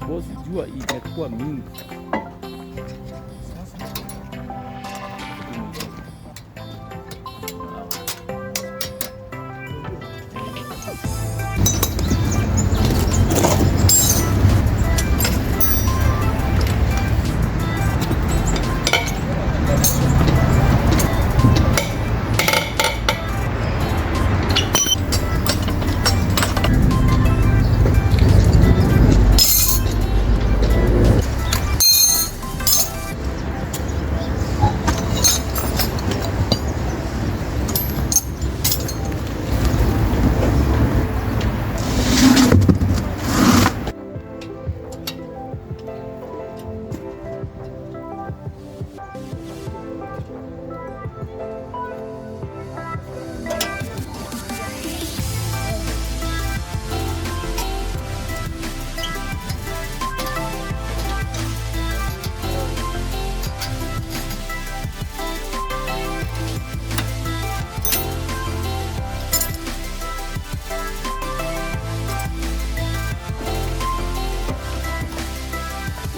because jua imekuwa mingi.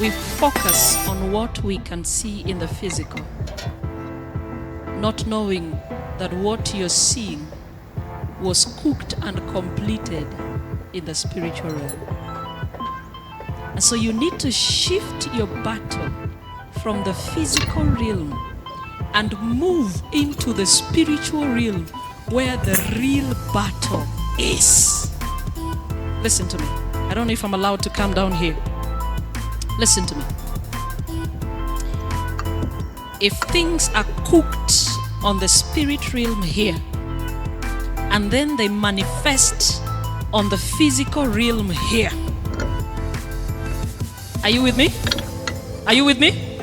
We focus on what we can see in the physical, not knowing that what you're seeing was cooked and completed in the spiritual realm. And so you need to shift your battle from the physical realm and move into the spiritual realm where the real battle is. Listen to me. I don't know if I'm allowed to come down here. Listen to me. If things are cooked on the spirit realm here, and then they manifest on the physical realm here. Are you with me? Are you with me?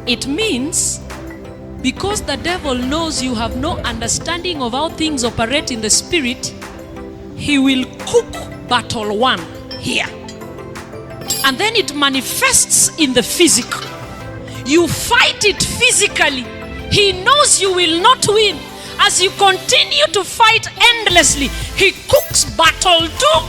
It means because the devil knows you have no understanding of how things operate in the spirit, he will cook battle one here. And then it manifests in the physical. You fight it physically. He knows you will not win. As you continue to fight endlessly, he cooks battle two,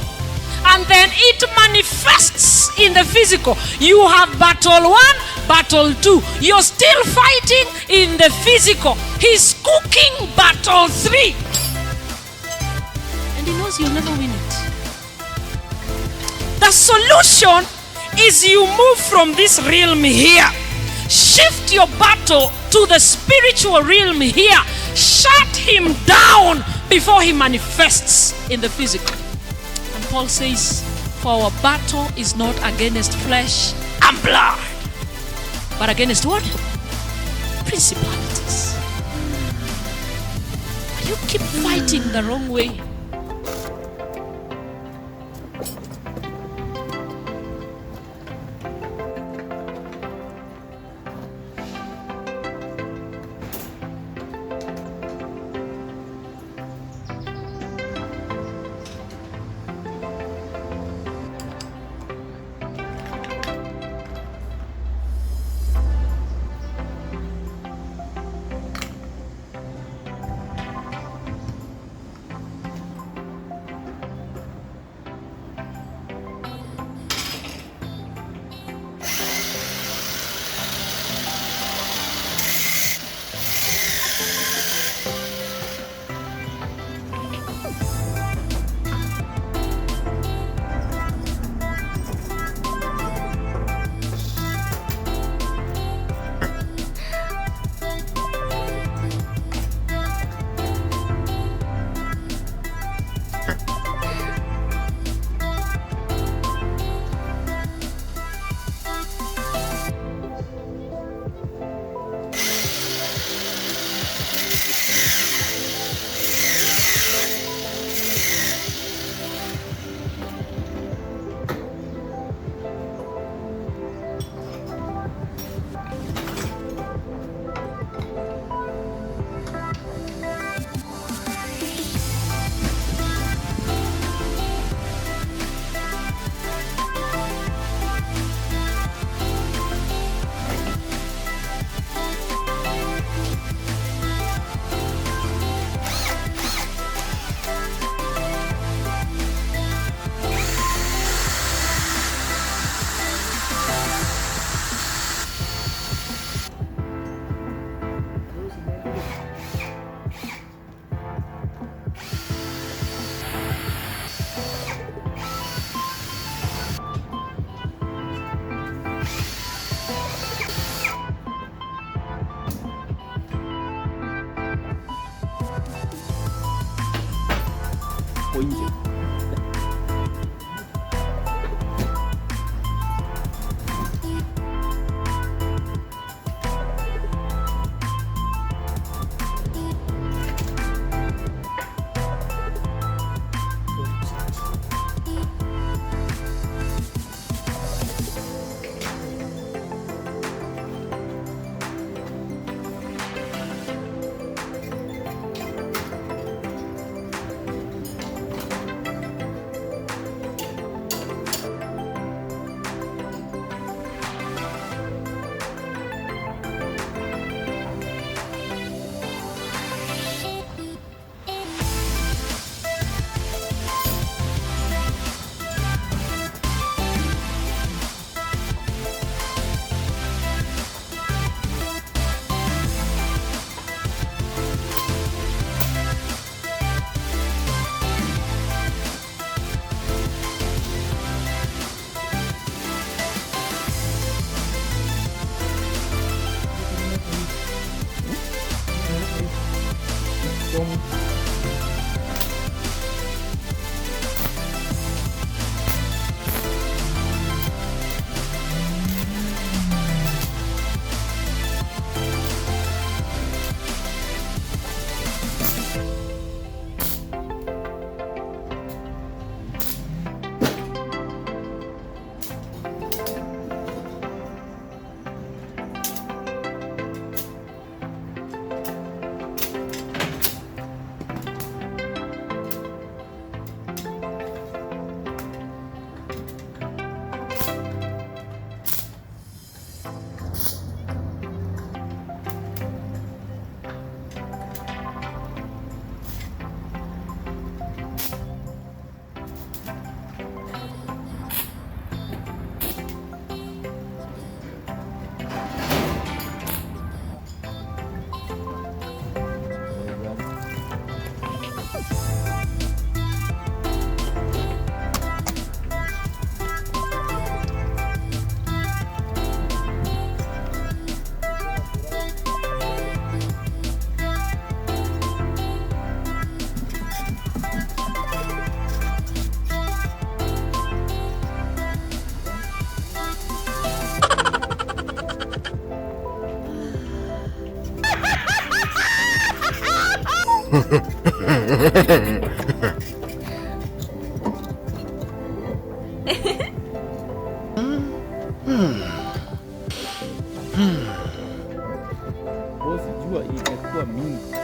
and then it manifests in the physical. You have battle one, battle two. You're still fighting in the physical. He's cooking battle three. And he knows you'll never win it. The solution is you move from this realm here. Shift your battle to the spiritual realm here. Shut him down before he manifests in the physical. And Paul says, for our battle is not against flesh and blood, but against what? Principalities. You keep fighting the wrong way. Bosi, jua imekuwa mingi.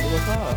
Uko sawa?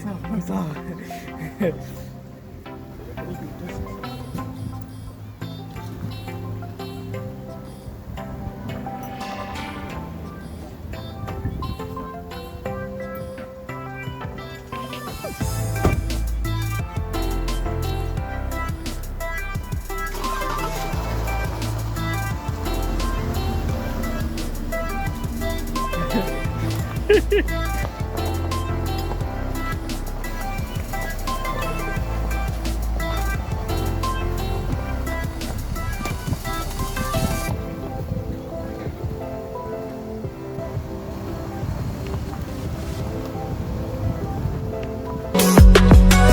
Sawa. Sawa. Sawa.